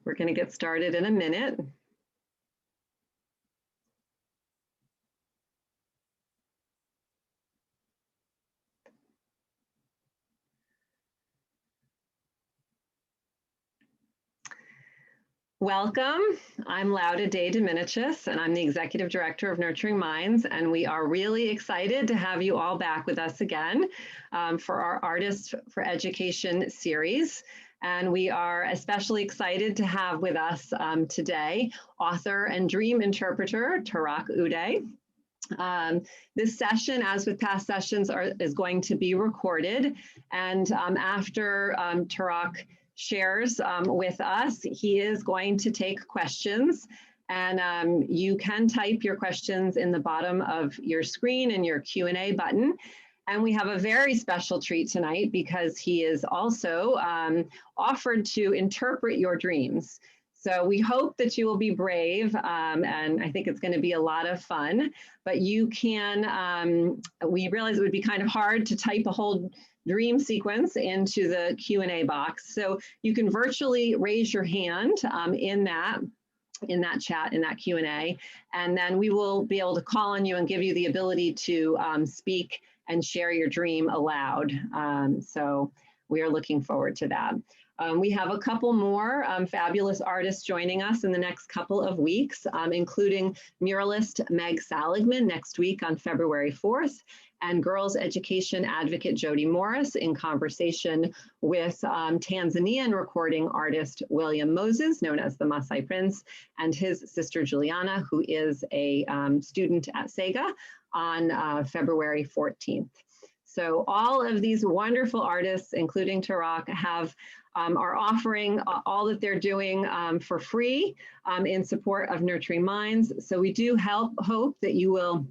We're going to get started in a minute. Welcome. I'm DeDominicis, and I'm the Executive Director of Nurturing Minds, and we are really excited to have you all back with us again for our Artists for Education series. And we are especially excited to have with us today author and dream interpreter Tarak Uday. This session, as with past sessions, is going to be recorded, and after Tarak shares with us, he is going to take questions, and you can type your questions in the bottom of your screen in your Q&A button. And we have a very special treat tonight because he is also offered to interpret your dreams. So we hope that you will be brave, and I think it's going to be a lot of fun. But you can, we realize it would be kind of hard to type a whole dream sequence into the Q&A box. So you can virtually raise your hand in that chat, in that Q&A, and then we will be able to call on you and give you the ability to speak and share your dream aloud. So we are looking forward to that. We have a couple more fabulous artists joining us in the next couple of weeks, including muralist Meg Saligman next week on February 4th, and girls education advocate Jody Morris in conversation with Tanzanian recording artist William Moses, known as the Maasai Prince, and his sister Juliana, who is a student at SEGA, on February 14th. So all of these wonderful artists, including Tarak, are offering all that they're doing for free in support of Nurturing Minds. So we do hope that you will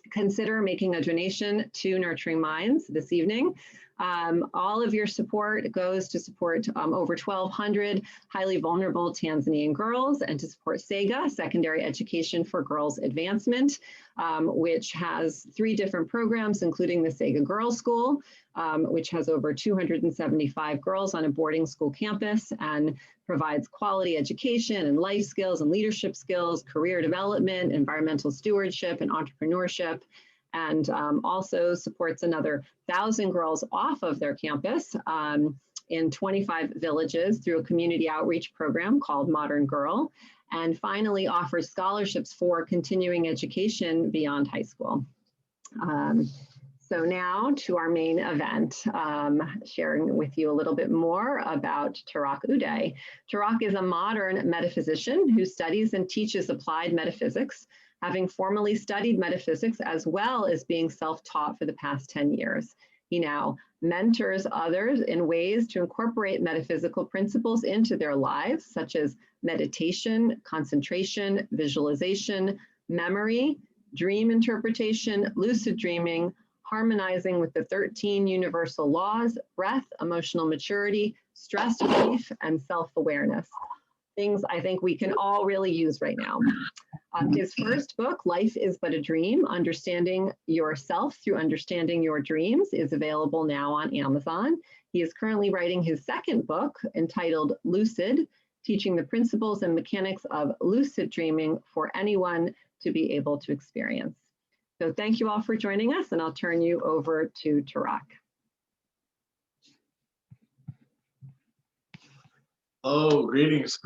consider making a donation to Nurturing Minds this evening. All of your support goes to support over 1,200 highly vulnerable Tanzanian girls and to support SEGA, Secondary Education for Girls Advancement, which has 3 different programs, including the SEGA Girls School, which has over 275 girls on a boarding school campus and provides quality education and life skills and leadership skills, career development, environmental stewardship, and entrepreneurship, and also supports another 1,000 girls off of their campus in 25 villages through a community outreach program called Modern Girl, and finally offers scholarships for continuing education beyond high school. So now to our main event, sharing with you a little bit more about Tarak Uday. Tarak is a modern metaphysician who studies and teaches applied metaphysics, having formally studied metaphysics as well as being self-taught for the past 10 years. He now mentors others in ways to incorporate metaphysical principles into their lives, such as meditation, concentration, visualization, memory, dream interpretation, lucid dreaming, harmonizing with the 13 universal laws, breath, emotional maturity, stress relief, and self-awareness. Things I think we can all really use right now. His first book, Life is But a Dream, Understanding Yourself Through Understanding Your Dreams, is available now on Amazon. He is currently writing his second book, entitled Lucid, Teaching the Principles and Mechanics of Lucid Dreaming for Anyone to be able to experience. So thank you all for joining us, and I'll turn you over to Tarak. Oh, greetings.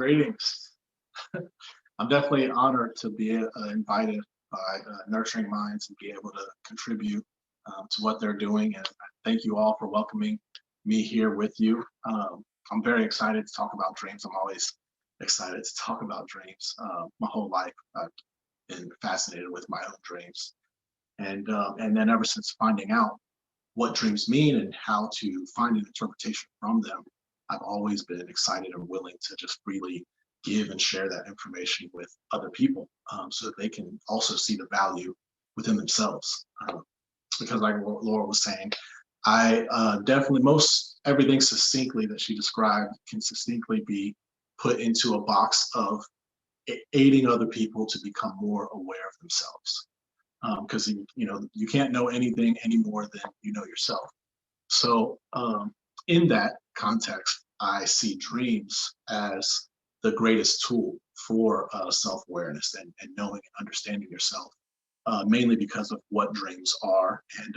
I'm definitely honored to be invited by Nurturing Minds and be able to contribute to what they're doing. And thank you all for welcoming me here with you. I'm very excited to talk about dreams. I'm always excited to talk about dreams. My whole life, I've been fascinated with my own dreams. And then ever since finding out what dreams mean and how to find an interpretation from them, I've always been excited and willing to just freely give and share that information with other people so that they can also see the value within themselves. Because like Laura was saying, I definitely, everything succinctly that she described can succinctly be put into a box of aiding other people to become more aware of themselves. Because you can't know anything any more than you know yourself. So in that context, I see dreams as the greatest tool for self-awareness and knowing and understanding yourself, mainly because of what dreams are and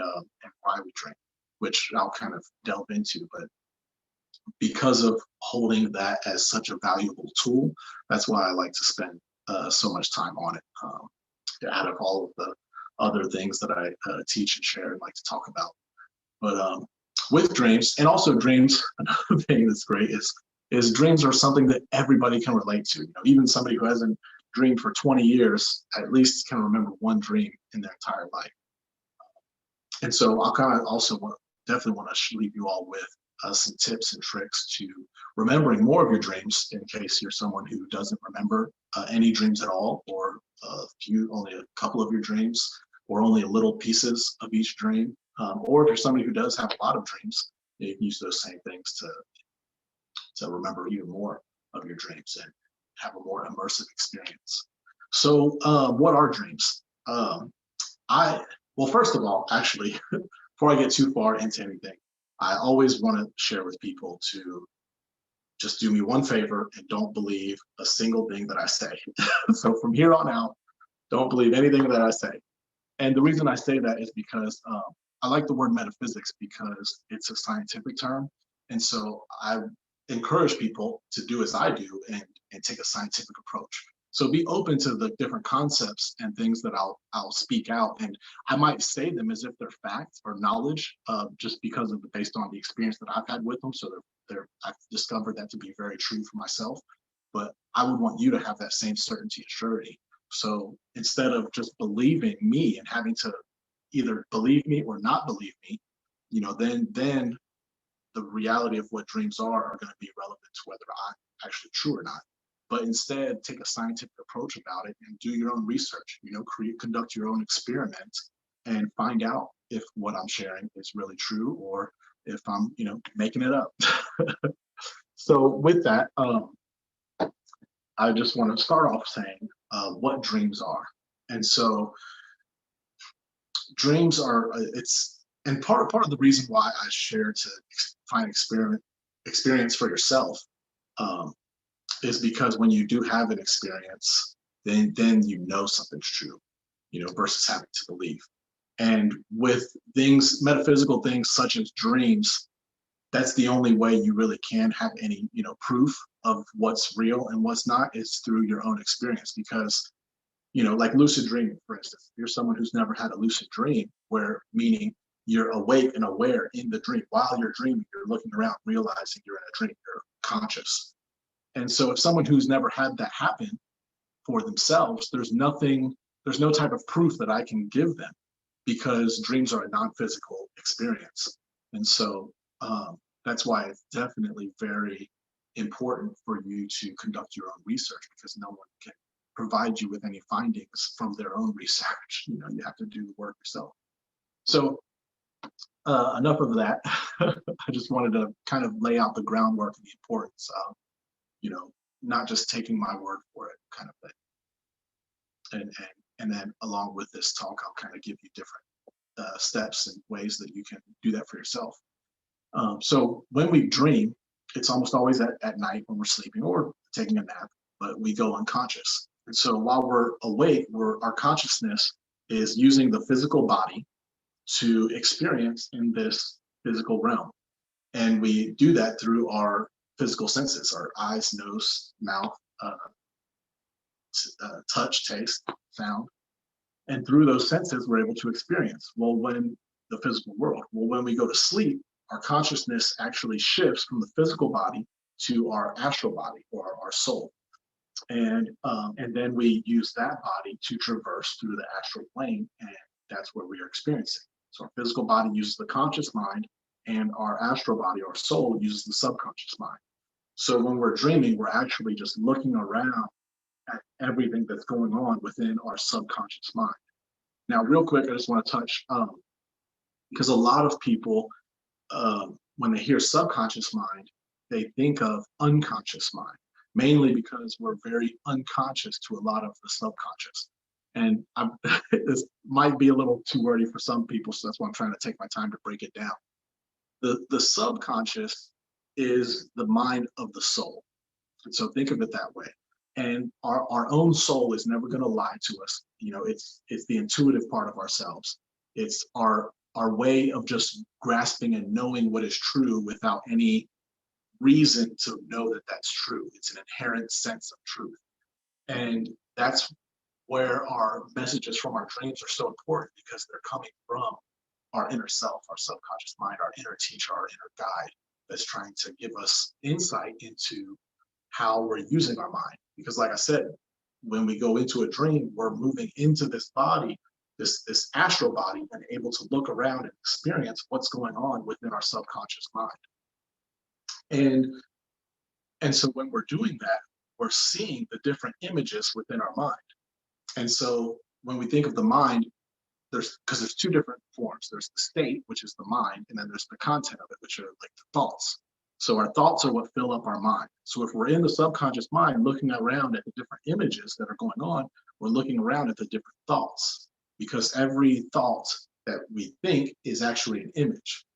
why we dream, which I'll kind of delve into. But because of holding that as such a valuable tool, that's why I like to spend so much time on it, out of all of the other things that I teach and share and like to talk about. But with dreams, and also dreams, another thing that's great is dreams are something that everybody can relate to. You know, even somebody who hasn't dreamed for 20 years at least can remember one dream in their entire life. And so I'll kind of also definitely want to leave you all with some tips and tricks to remembering more of your dreams, in case you're someone who doesn't remember any dreams at all, or only a couple of your dreams, or only little pieces of each dream. Or if you're somebody who does have a lot of dreams, you can use those same things to remember even more of your dreams and have a more immersive experience. So what are dreams? Well, first of all, actually, before I get too far into anything, I always want to share with people to just do me one favor and don't believe a single thing that I say. So from here on out, don't believe anything that I say. And the reason I say that is because I like the word metaphysics because it's a scientific term. And so I encourage people to do as I do and take a scientific approach. So be open to the different concepts and things that I'll speak out. And I might say them as if they're facts or knowledge, just because of based on the experience that I've had with them. So I've discovered that to be very true for myself. But I would want you to have that same certainty and surety. So instead of just believing me and having to either believe me or not believe me, you know, then the reality of what dreams are going to be relevant to whether I'm actually true or not. But instead, take a scientific approach about it and do your own research, you know, conduct your own experiments and find out if what I'm sharing is really true or if I'm, you know, making it up. So with that, I just want to start off saying what dreams are. And so dreams are, and part of the reason why I share to find experience for yourself is because when you do have an experience, then you know something's true, you know, versus having to believe. And with things, metaphysical things such as dreams, that's the only way you really can have any, you know, proof of what's real and what's not is through your own experience. Because, you know, like lucid dreaming, for instance, if you're someone who's never had a lucid dream, where meaning you're awake and aware in the dream. While you're dreaming, you're looking around, realizing you're in a dream, you're conscious. And so if someone who's never had that happen for themselves, there's no type of proof that I can give them because dreams are a non-physical experience. And so that's why it's definitely very important for you to conduct your own research, because no one can provide you with any findings from their own research. You know, you have to do the work yourself. So enough of that. I just wanted to kind of lay out the groundwork and the importance of, you know, not just taking my word for it kind of thing. And then along with this talk, I'll kind of give you different steps and ways that you can do that for yourself. So when we dream, it's almost always at night when we're sleeping or taking a nap, but we go unconscious. And so while we're awake, our consciousness is using the physical body to experience in this physical realm. And we do that through our physical senses, our eyes, nose, mouth, touch, taste, sound. And through those senses, we're able to experience. Well, when the physical world, when we go to sleep, our consciousness actually shifts from the physical body to our astral body or our soul. And then we use that body to traverse through the astral plane, and that's where we are experiencing. So our physical body uses the conscious mind, and our astral body, our soul, uses the subconscious mind. So when we're dreaming, we're actually just looking around at everything that's going on within our subconscious mind. Now, real quick, I just want to touch, because a lot of people, when they hear subconscious mind, they think of unconscious mind, mainly because we're very unconscious to a lot of the subconscious. And this might be a little too wordy for some people, so that's why I'm trying to take my time to break it down. The subconscious is the mind of the soul. And so think of it that way. And our own soul is never going to lie to us. It's the intuitive part of ourselves. It's our way of just grasping and knowing what is true without any reason to know that that's true. It's an inherent sense of truth. And that's where our messages from our dreams are so important, because they're coming from our inner self, our subconscious mind, our inner teacher, our inner guide that's trying to give us insight into how we're using our mind. Because like I said, when we go into a dream, we're moving into this body, this astral body, and able to look around and experience what's going on within our subconscious mind. And so when we're doing that, we're seeing the different images within our mind. And so when we think of the mind, there's two different forms. There's the state, which is the mind, and then there's the content of it, which are like the thoughts. So our thoughts are what fill up our mind. So if we're in the subconscious mind looking around at the different images that are going on, we're looking around at the different thoughts, because every thought that we think is actually an image.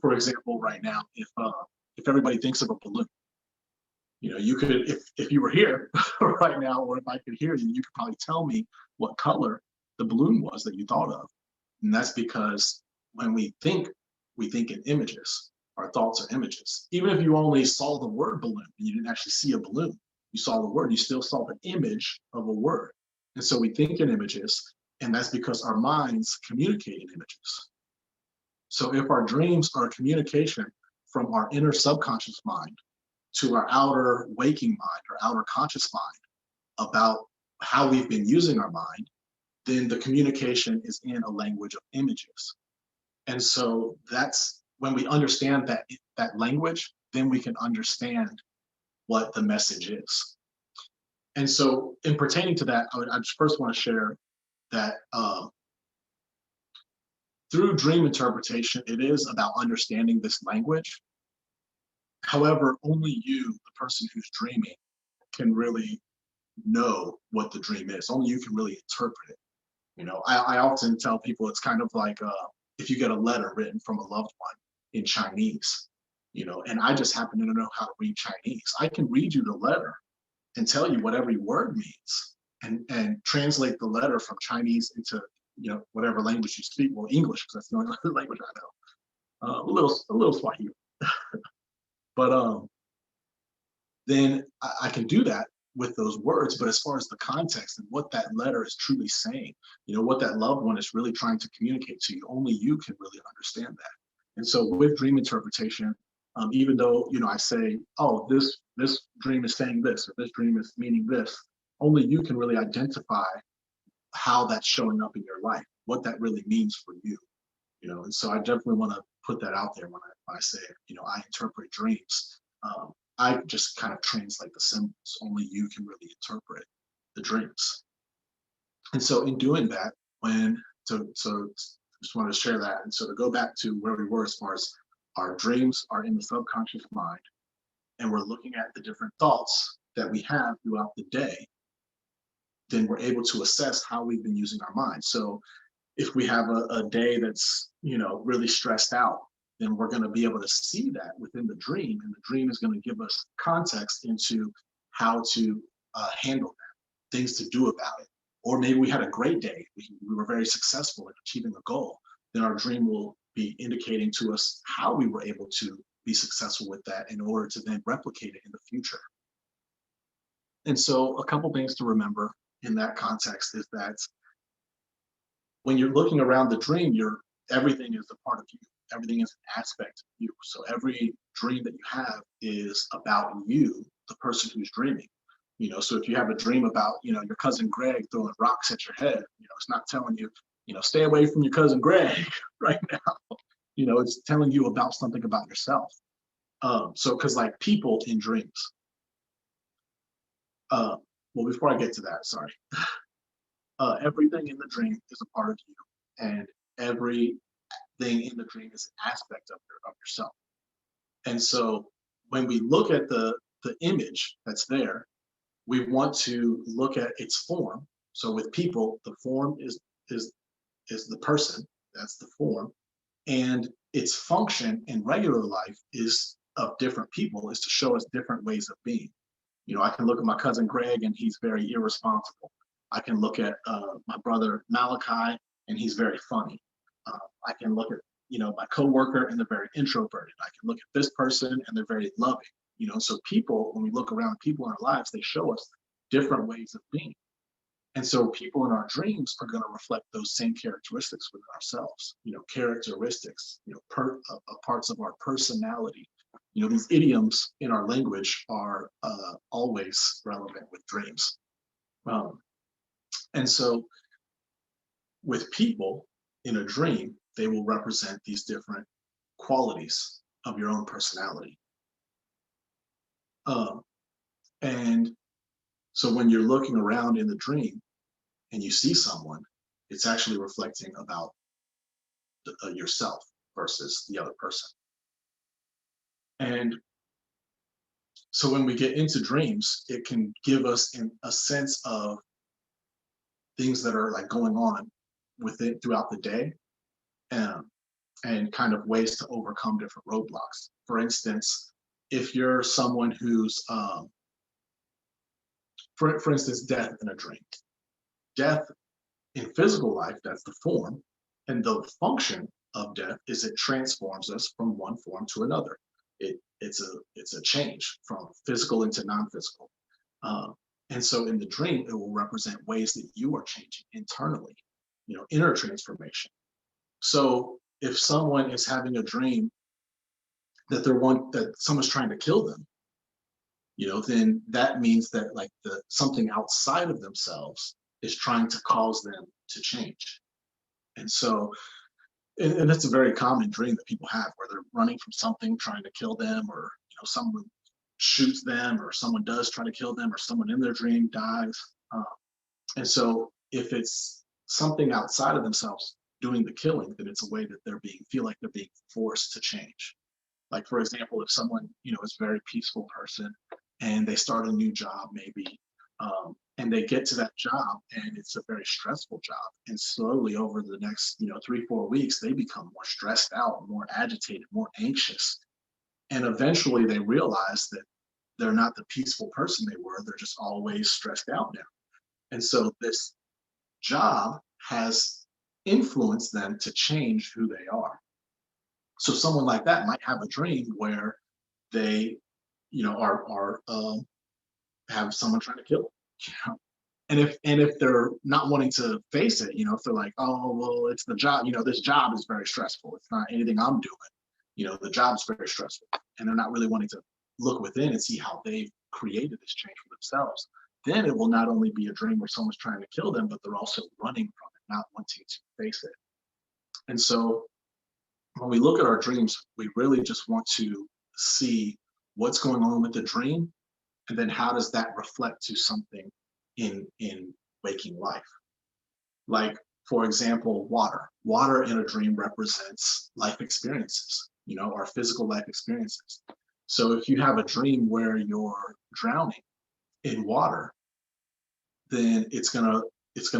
For example, right now, if everybody thinks of a balloon, you could, if you were here right now, or if I could hear you, you could probably tell me what color the balloon was that you thought of. And that's because when we think in images. Our thoughts are images. Even if you only saw the word balloon and you didn't actually see a balloon, you saw the word, you still saw the image of a word. And so we think in images, and that's because our minds communicate in images. So if our dreams are a communication from our inner subconscious mind to our outer waking mind or outer conscious mind about how we've been using our mind, then the communication is in a language of images. And so that's when we understand that language, then we can understand what the message is. And so in pertaining to that, I just first want to share that through dream interpretation, it is about understanding this language. However, only you, the person who's dreaming, can really know what the dream is. Only you can really interpret it. I often tell people it's kind of like if you get a letter written from a loved one in Chinese, and I just happen to know how to read Chinese. I can read you the letter and tell you what every word means, and translate the letter from Chinese into whatever language you speak. Well, English, because that's the only language I know. A little Swahili, but then I can do that with those words. But as far as the context and what that letter is truly saying, what that loved one is really trying to communicate to you, only you can really understand that. And so with dream interpretation, even though I say, oh, this dream is saying this, or this dream is meaning this, only you can really identify how that's showing up in your life, what that really means for you. And so I definitely want to put that out there when I say, I interpret dreams. I just kind of translate the symbols. Only you can really interpret the dreams. And so in doing that, just wanted to share that. And so to go back to where we were, as far as our dreams are in the subconscious mind, and we're looking at the different thoughts that we have throughout the day, then we're able to assess how we've been using our mind. So if we have a day that's, really stressed out, then we're going to be able to see that within the dream. And the dream is going to give us context into how to handle that, things to do about it. Or maybe we had a great day, we were very successful in achieving a goal, then our dream will be indicating to us how we were able to be successful with that in order to then replicate it in the future. And so a couple things to remember in that context is that when you're looking around the dream, everything is a part of you. Everything is an aspect of you. So every dream that you have is about you, the person who's dreaming. So if you have a dream about, your cousin Greg throwing rocks at your head, it's not telling you, stay away from your cousin Greg right now. It's telling you about something about yourself. So, because like people in dreams, well, before I get to that, sorry. Everything in the dream is a part of you, and everything in the dream is an aspect of yourself. And so when we look at the image that's there, we want to look at its form. So with people, the form is the person, that's the form, and its function in regular life is of different people is to show us different ways of being. You know, I can look at my cousin Greg and he's very irresponsible. I can look at my brother Malachi and he's very funny. I can look at, you know, my coworker and they're very introverted. I can look at this person and they're very loving. You know, so people, when we look around people in our lives, they show us different ways of being. And so people in our dreams are going to reflect those same characteristics within ourselves, you know, characteristics, you know, parts of our personality. You know, these idioms in our language are always relevant with dreams. And so with people in a dream, they will represent these different qualities of your own personality. And so when you're looking around in the dream and you see someone, it's actually reflecting about yourself versus the other person. And so when we get into dreams, it can give us a sense of things that are like going on within throughout the day, and kind of ways to overcome different roadblocks. For instance, if you're someone who's, for instance, death in a dream. Death in physical life, that's the form, and the function of death is it transforms us from one form to another. It's a change from physical into non-physical. And so in the dream, it will represent ways that you are changing internally, you know, inner transformation. So if someone is having a dream that that someone's trying to kill them, you know, then that means that like something outside of themselves is trying to cause them to change. And so, and it's a very common dream that people have where they're running from something trying to kill them, or, you know, someone shoots them, or someone does try to kill them, or someone in their dream dies. And so if it's something outside of themselves doing the killing, then it's a way that feel like they're being forced to change. Like, for example, if someone, you know, is a very peaceful person and they start a new job maybe, and they get to that job and it's a very stressful job, and slowly over the next, you know, 3-4 weeks, they become more stressed out, more agitated, more anxious. And eventually they realize that they're not the peaceful person they were, they're just always stressed out now. And so this job has influenced them to change who they are. So someone like that might have a dream where they, you know, have someone trying to kill them, you know. And if they're not wanting to face it, you know, if they're like, oh well, it's the job, you know, this job is very stressful. It's not anything I'm doing. You know, the job's very stressful, and they're not really wanting to look within and see how they've created this change for themselves. Then it will not only be a dream where someone's trying to kill them, but they're also running from it, not wanting to face it. And so when we look at our dreams, we really just want to see what's going on with the dream, and then how does that reflect to something in waking life. Like, for example, water in a dream represents life experiences, you know, our physical life experiences. So if you have a dream where you're drowning in water, then it's gonna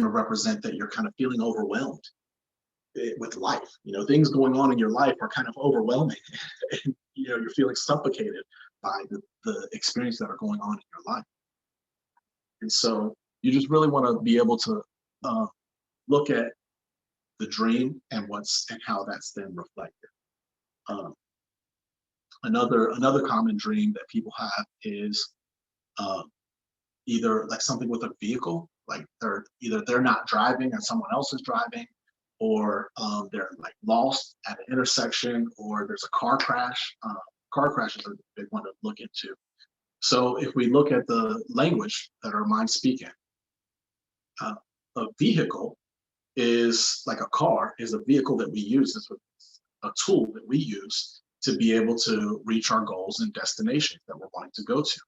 represent that you're kind of feeling overwhelmed with life. You know, things going on in your life are kind of overwhelming, and, you know, you're feeling suffocated by the experiences that are going on in your life. And so you just really want to be able to look at the dream and how that's then reflected. Another common dream that people have is either like something with a vehicle, like they're not driving and someone else is driving, or they're like lost at an intersection, or there's a car crash. Car crashes are a big one to look into. So if we look at the language that our minds speak in, a vehicle is like a car, is a vehicle that we use, is a tool that we use to be able to reach our goals and destinations that we're wanting to go to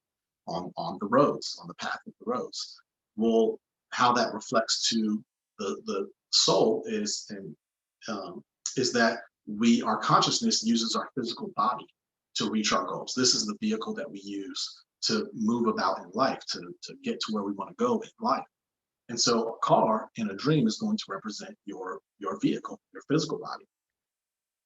on the roads, on the path of the roads. Well, how that reflects to the soul is that our consciousness uses our physical body to reach our goals. This is the vehicle that we use to move about in life, to get to where we want to go in life. And so a car in a dream is going to represent your vehicle, your physical body.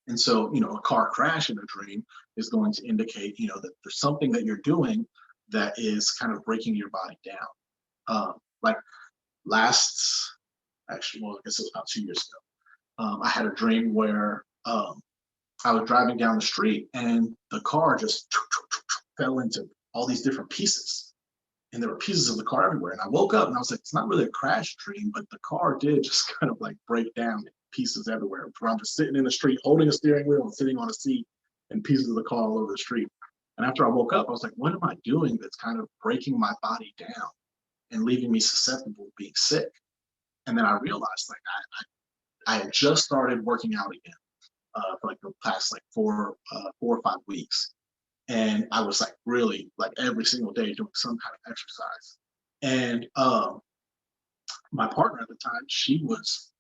And so, a car crash in a dream is going to indicate, that there's something that you're doing that is kind of breaking your body down. Like actually, well, I guess it was about 2 years ago. I had a dream where I was driving down the street and the car just fell into all these different pieces. And there were pieces of the car everywhere. And I woke up and I was like, it's not really a crash dream, but the car did just kind of like break down in pieces everywhere. I'm just sitting in the street, holding a steering wheel and sitting on a seat, and pieces of the car all over the street. And after I woke up, I was like, what am I doing that's kind of breaking my body down and leaving me susceptible to being sick? And then I realized like I had just started working out again for like the past like 4 or 5 weeks. And I was like really like every single day doing some kind of exercise. And my partner at the time, she was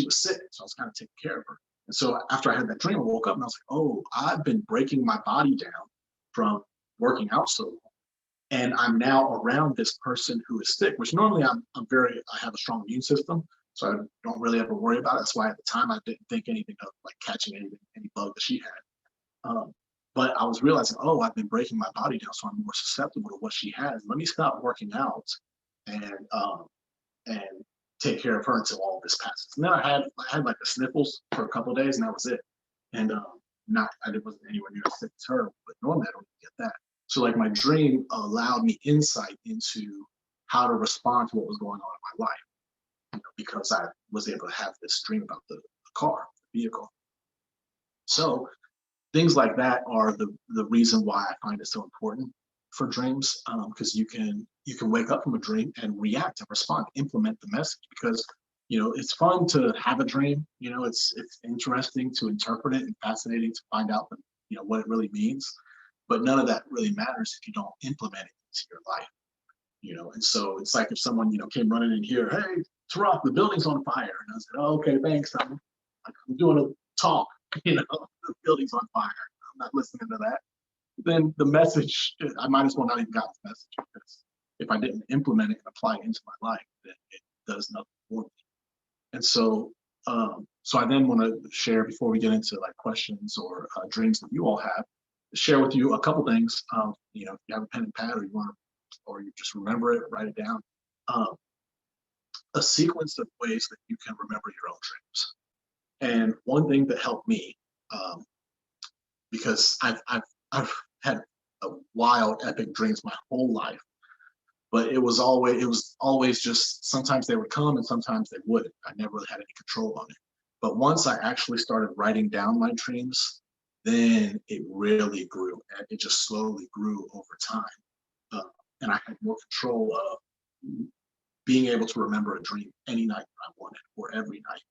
sick. So I was kind of taking care of her. And so after I had that dream, I woke up and I was like, oh, I've been breaking my body down from working out so long. And I'm now around this person who is sick, which normally I have a strong immune system. So I don't really ever worry about it. That's why at the time I didn't think anything of like catching any bug that she had. But I was realizing, oh, I've been breaking my body down, so I'm more susceptible to what she has. Let me stop working out and take care of her until all of this passes. And then I had like the sniffles for a couple of days, and that was it. And I wasn't anywhere near as sick as her, but normally I don't get that. So like my dream allowed me insight into how to respond to what was going on in my life, because I was able to have this dream about the car, the vehicle. So things like that are the reason why I find it so important for dreams, because you can wake up from a dream and react and respond, implement the message. Because it's fun to have a dream. It's interesting to interpret it and fascinating to find out what it really means. But none of that really matters if you don't implement it into your life. And so it's like if someone came running in here, hey, Tarak, the building's on fire, and I said, oh, okay, thanks. I'm doing a talk. The building's on fire. I'm not listening to that. Then the message, I might as well not even got the message, because if I didn't implement it and apply it into my life, then it does nothing for me. And so, so I then want to share, before we get into like questions or dreams that you all have, share with you a couple things. If you have a pen and pad, or you just remember it, write it down. A sequence of ways that you can remember your own dreams. And one thing that helped me, because I've had a wild, epic dreams my whole life, but it was always just, sometimes they would come and sometimes they wouldn't. I never really had any control on it. But once I actually started writing down my dreams, then it really grew, and it just slowly grew over time. And I had more control of being able to remember a dream any night I wanted, or every night.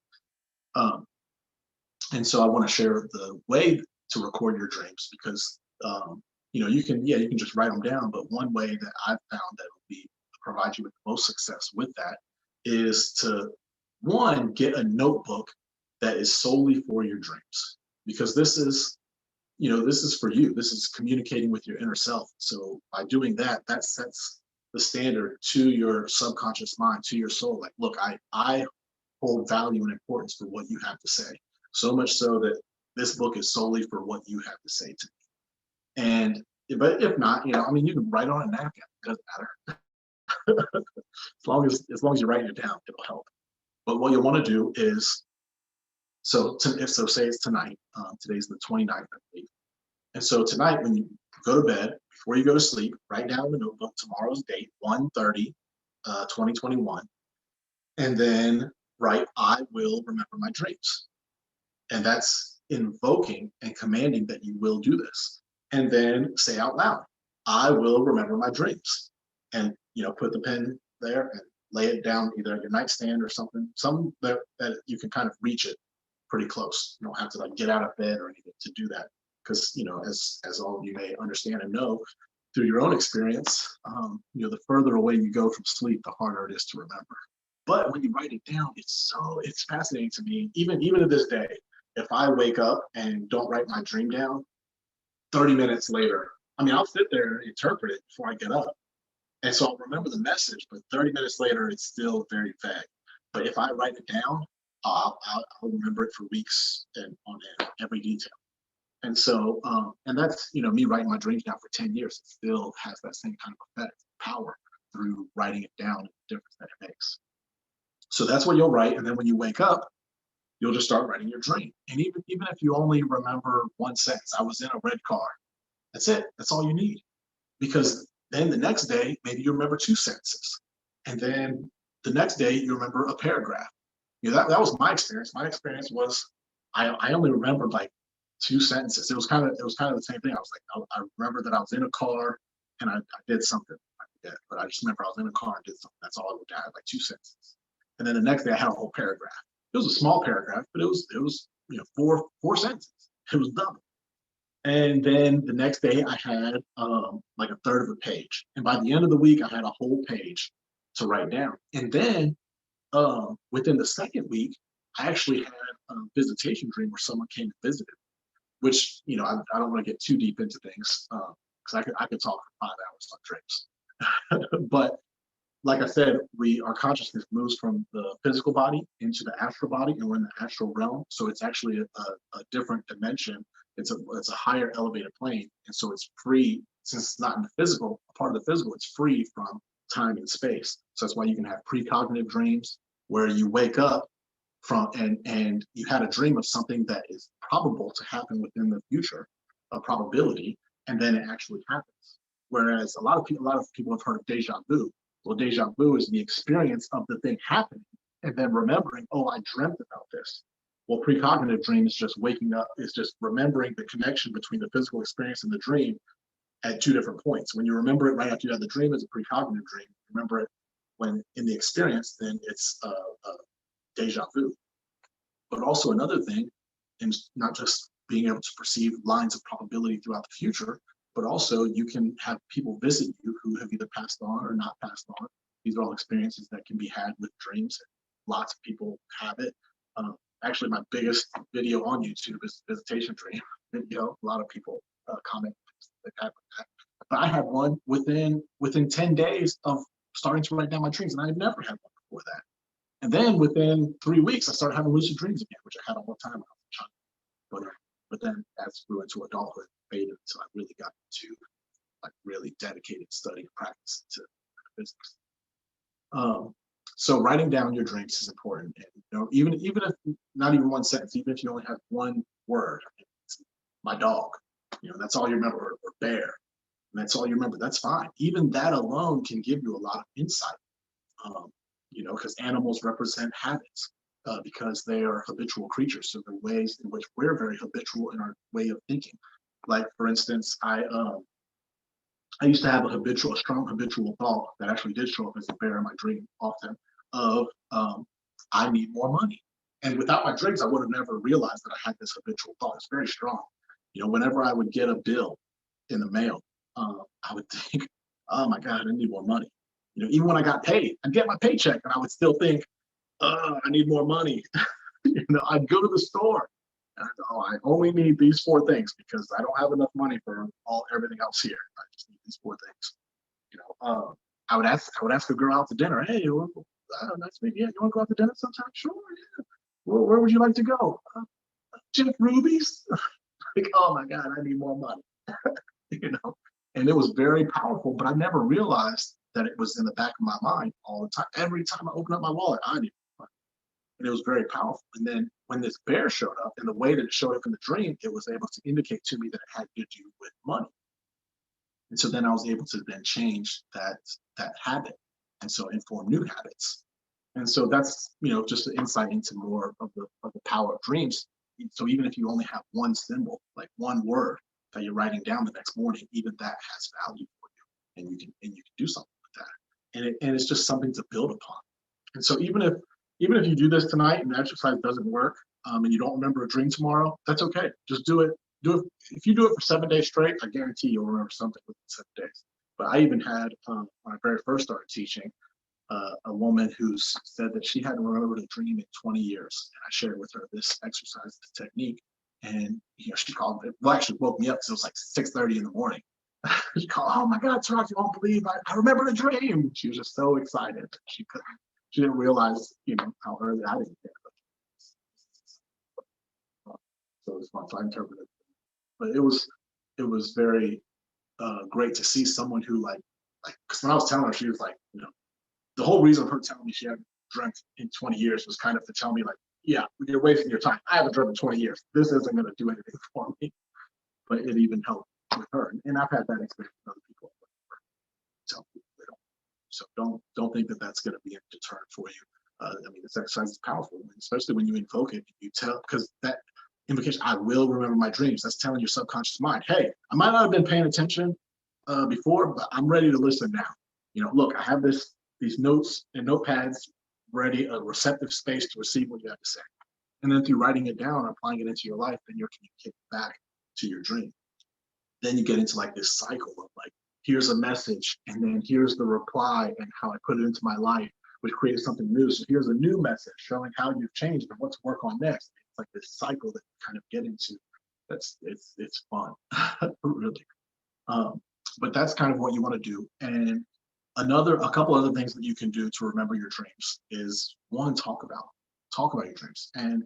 And so I want to share the way to record your dreams, because you can just write them down, but one way that I've found that will provide you with the most success with that is to, one, get a notebook that is solely for your dreams, because this is for you. This is communicating with your inner self. So by doing that, that sets the standard to your subconscious mind, to your soul. Like, look, I hold value and importance for what you have to say. So much so that this book is solely for what you have to say to me. But if not, you can write on a napkin. It doesn't matter. as long as you're writing it down, it'll help. But what you'll want to do is, say it's tonight. Today's the 29th, I believe. And so tonight, when you go to bed, before you go to sleep, write down in the notebook tomorrow's date, 1/30/2021, and then write, I will remember my dreams. And that's invoking and commanding that you will do this. And then say out loud, I will remember my dreams. And put the pen there and lay it down either at your nightstand or something that you can kind of reach it pretty close. You don't have to like get out of bed or anything to do that, because as all of you may understand and know through your own experience, the further away you go from sleep, the harder it is to remember. But when you write it down, it's fascinating to me. Even to this day, if I wake up and don't write my dream down, 30 minutes later, I'll sit there and interpret it before I get up. And so I'll remember the message, but 30 minutes later, it's still very vague. But if I write it down, I'll remember it for weeks and on end, every detail. And so, and that's, me writing my dreams down for 10 years, it still has that same kind of effect, power through writing it down and the difference that it makes. So that's what you'll write. And then when you wake up, you'll just start writing your dream. And even if you only remember one sentence, I was in a red car. That's it. That's all you need. Because then the next day, maybe you remember 2 sentences. And then the next day, you remember a paragraph. That was my experience. My experience was I only remembered like 2 sentences. It was kind of the same thing. I was like, I remember that I was in a car and I did something. I forget, but I just remember I was in a car and did something. That's all I would have, like 2 sentences. And then the next day I had a whole paragraph. It was a small paragraph, but it was 4 sentences. It was double. And then the next day I had like a third of a page. And by the end of the week, I had a whole page to write down. And then within the second week, I actually had a visitation dream where someone came and visited, which, I don't want to get too deep into things because I could talk for 5 hours on dreams. But like I said, our consciousness moves from the physical body into the astral body, and we're in the astral realm. So it's actually a different dimension. It's a higher elevated plane. And so it's free, since it's not in the physical, a part of the physical, it's free from time and space. So that's why you can have precognitive dreams where you wake up from and you had a dream of something that is probable to happen within the future, a probability, and then it actually happens. Whereas a lot of people have heard of deja vu. Well, deja vu is the experience of the thing happening and then remembering, oh, I dreamt about this. Well, precognitive dream is just waking up, is just remembering the connection between the physical experience and the dream at 2 different points. When you remember it right after you had the dream as a precognitive dream, remember it when in the experience, then it's deja vu. But also another thing, and not just being able to perceive lines of probability throughout the future, but also you can have people visit you who have either passed on or not passed on. These are all experiences that can be had with dreams. Lots of people have it. Actually, my biggest video on YouTube is visitation dream video. A lot of people comment that have that. But I had one within 10 days of starting to write down my dreams, and I had never had one before that. And then within 3 weeks, I started having lucid dreams again, which I had all the time when I was a child. But then as grew into adulthood, faded until I really got into like really dedicated study and practice to physics. So writing down your dreams is important. And even if not even one sentence, even if you only have one word, my dog, that's all you remember, or bear, and that's all you remember, that's fine. Even that alone can give you a lot of insight. Because animals represent habits. Because they are habitual creatures. So the ways in which we're very habitual in our way of thinking. Like, for instance, I used to have a strong habitual thought that actually did show up as a bear in my dream often of I need more money. And without my dreams, I would have never realized that I had this habitual thought. It's very strong. Whenever I would get a bill in the mail, I would think, oh my God, I need more money. Even when I got paid, I'd get my paycheck and I would still think, I need more money. I'd go to the store and I only need these 4 things because I don't have enough money for everything else here. I just need these 4 things. I would ask a girl out to dinner. Hey, nice to meet you. You want to go out to dinner sometime? Sure, yeah. Where would you like to go? Jeff Ruby's. Like, oh my God, I need more money. And it was very powerful, but I never realized that it was in the back of my mind all the time. Every time I open up my wallet, I need more money. And it was very powerful. And then when this bear showed up, and the way that it showed up in the dream, it was able to indicate to me that it had to do with money. And so then I was able to then change that habit, and so inform new habits. And so that's just an insight into more of the power of dreams. So even if you only have one symbol, like one word that you're writing down the next morning, even that has value for you, and you can do something with that. And it's just something to build upon. And so even if you do this tonight and the exercise doesn't work, and you don't remember a dream tomorrow, that's okay. Just do it. If you do it for 7 days straight, I guarantee you'll remember something within 7 days. But I even had, when I very first started teaching, a woman who said that she hadn't remembered a dream in 20 years. And I shared with her this exercise, this technique. And she called it, well, actually woke me up because it was like 6:30 in the morning. She called, oh my God, Tarak, you won't believe I remembered a dream. She was just so excited. She didn't realize, how early I didn't get it. So it was fun. So I interpreted, but it was very great to see someone who like because when I was telling her, she was like, the whole reason of her telling me she hadn't drank in 20 years was kind of to tell me like, yeah, you're wasting your time. I haven't drank in 20 years. This isn't going to do anything for me. But it even helped with her, and I've had that experience with other people. Tell people they don't. So don't think that that's going to be a deterrent for you. I mean, this exercise is powerful, especially when you invoke it. You tell, because that invocation, I will remember my dreams. That's telling your subconscious mind, hey, I might not have been paying attention before, but I'm ready to listen now. Look, I have these notes and notepads ready, a receptive space to receive what you have to say. And then through writing it down, applying it into your life, then you're communicating back to your dream. Then you get into like this cycle of like, here's a message, and then here's the reply and how I put it into my life, which creates something new. So here's a new message showing how you've changed and what to work on next. It's like this cycle that you kind of get into. It's fun, really. But that's kind of what you want to do. And a couple other things that you can do to remember your dreams is one, talk about your dreams. And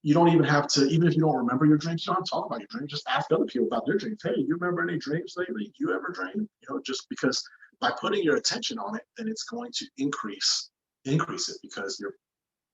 you don't even have to, even if you don't remember your dreams, you don't have to talk about your dreams. Just ask other people about their dreams. Hey, you remember any dreams lately? You ever dream? Just because by putting your attention on it, then it's going to increase it because you're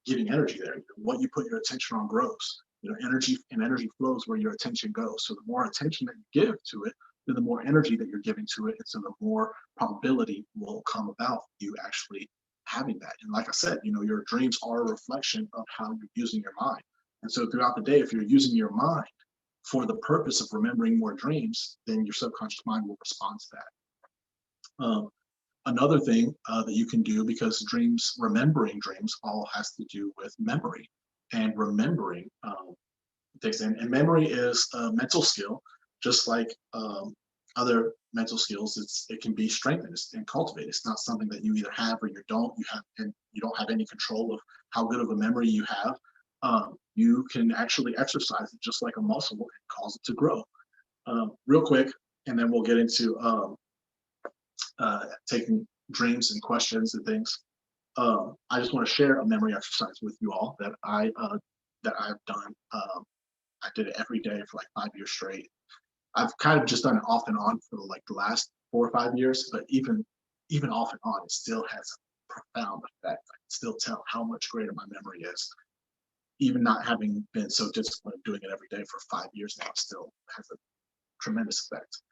giving energy there. What you put your attention on grows. Energy flows where your attention goes. So the more attention that you give to it, then the more energy that you're giving to it, and so the more probability will come about you actually having that. And like I said, your dreams are a reflection of how you're using your mind. And so throughout the day, if you're using your mind for the purpose of remembering more dreams, then your subconscious mind will respond to that. Another thing that you can do, because remembering dreams all has to do with memory and remembering things. And memory is a mental skill, just like other mental skills. It can be strengthened and cultivated. It's not something that you either have or you don't. And you don't have any control of how good of a memory you have. You can actually exercise it just like a muscle and cause it to grow. Real quick, and then we'll get into taking dreams and questions and things. I just want to share a memory exercise with you all that I've done. I did it every day for like 5 years straight. I've kind of just done it off and on for like the last 4 or 5 years, but even off and on, it still has a profound effect. I can still tell how much greater my memory is. Even not having been so disciplined doing it every day for 5 years now, it still has a tremendous effect.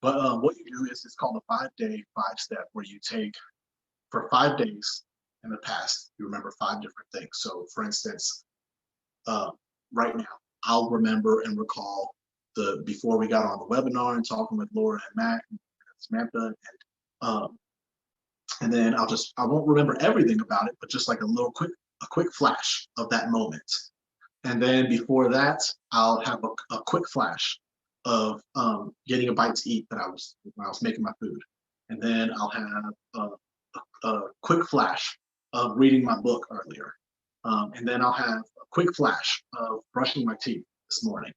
But what you do is, it's called a 5-day, 5-step, where you take, for 5 days in the past, you remember 5 different things. So for instance, right now, I'll remember and recall before we got on the webinar and talking with Laura and Matt and Samantha, and then I won't remember everything about it, but just like a quick flash of that moment. And then before that, I'll have a quick flash of getting a bite to eat when I was making my food. And then I'll have a quick flash of reading my book earlier. And then I'll have a quick flash of brushing my teeth this morning.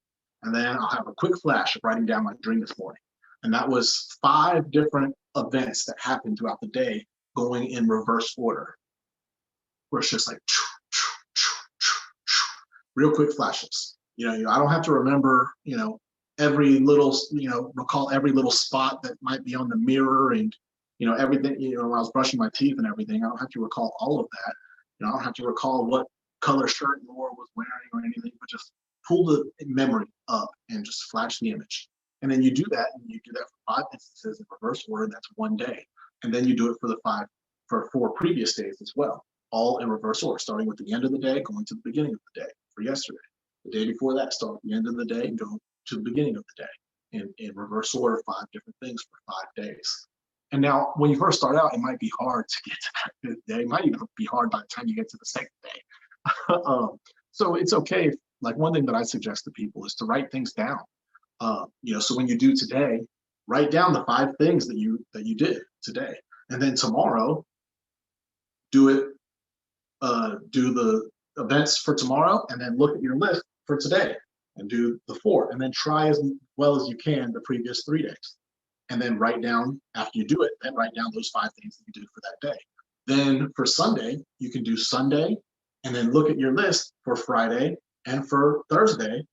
And then I'll have a quick flash of writing down my dream this morning. And that was 5 different events that happened throughout the day, going in reverse order, where it's just like real quick flashes. I don't have to remember, every little, recall every little spot that might be on the mirror and, everything, when I was brushing my teeth and everything. I don't have to recall all of that. I don't have to recall what color shirt Laura was wearing or anything, but just pull the memory up and just flash the image. And then you do that, and you do that for 5 instances in reverse order. That's 1 day. And then you do it for 4 previous days as well, all in reverse order, starting with the end of the day, going to the beginning of the day for yesterday. The day before that, start at the end of the day and go to the beginning of the day in reverse order, 5 different things for 5 days. And now, when you first start out, it might be hard to get to that 5th day. It might even be hard by the time you get to the 2nd day. So it's okay. Like, one thing that I suggest to people is to write things down. So when you do today, write down the 5 things that you did today, and then tomorrow, do the events for tomorrow, and then look at your list for today and do the 4, and then try as well as you can the previous 3 days. And then write down, after you do it, then write down those 5 things that you did for that day. Then for Sunday, you can do Sunday, and then look at your list for Friday and for Thursday,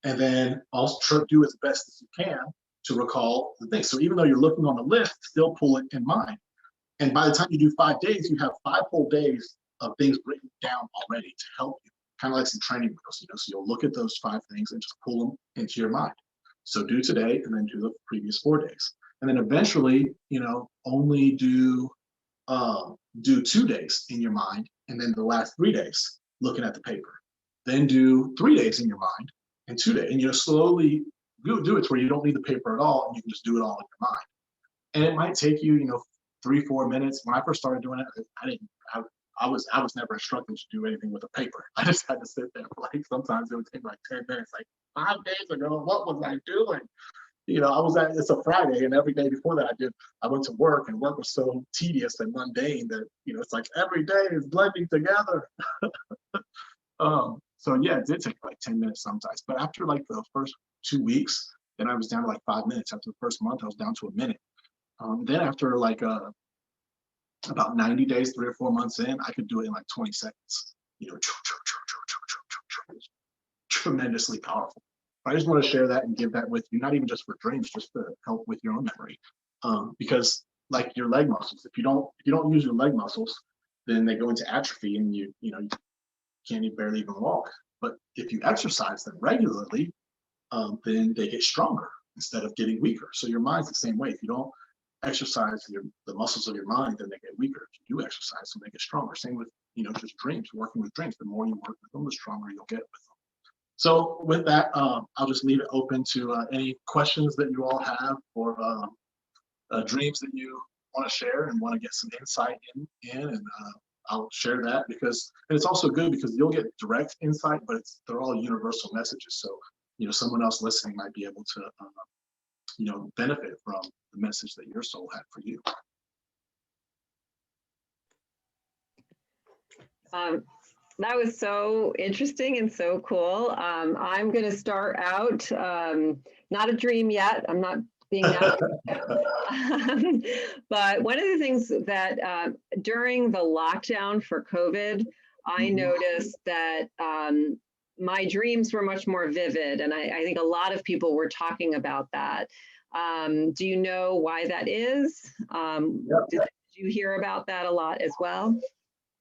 and then also do as best as you can to recall the things. So even though you're looking on the list, still pull it in mind. And by the time you do 5 days, you have 5 whole days of things written down already to help you, kind of like some training wheels, you know. So you'll look at those 5 things and just pull them into your mind. So do today, and then do the previous 4 days, and then eventually, you know, only do 2 days in your mind, and then the last 3 days looking at the paper. Then do 3 days in your mind and 2 days, and you know, slowly do it to where you don't need the paper at all, and you can just do it all in your mind. And it might take you, you know, 3-4 minutes. When I first started doing it, I was never instructed to do anything with a paper. I just had to sit there for like, sometimes it would take like 10 minutes. Like 5 days ago, what was I doing? You know, it's a Friday, and every day before that I went to work, and work was so tedious and mundane that, you know, it's like every day is blending together. So yeah, it did take like 10 minutes sometimes. But after like the first 2 weeks, then I was down to like 5 minutes. After the first month, I was down to a minute. Then after like about 90 days, 3 or 4 months in, I could do it in like 20 seconds. You know, tremendously powerful. I just want to share that and give that with you, not even just for dreams, just to help with your own memory. Because like your leg muscles, if you don't use your leg muscles, then they go into atrophy, and you can't barely even walk. But if you exercise them regularly, then they get stronger instead of getting weaker. So your mind's the same way. If you don't exercise the muscles of your mind, then they get weaker. If you do exercise them, they get stronger. Same with, you know, just dreams, working with dreams. The more you work with them, the stronger you'll get with them. So with that, I'll just leave it open to any questions that you all have, or dreams that you want to share and want to get some insight in, and I'll share that, because, and it's also good because you'll get direct insight, but they're all universal messages. So, you know, someone else listening might be able to, you know, benefit from the message that your soul had for you. That was so interesting and so cool. I'm going to start out, not a dream yet. I'm not being that. But one of the things that during the lockdown for COVID, I noticed that my dreams were much more vivid. And I think a lot of people were talking about that. Do you know why that is? Did you hear about that a lot as well?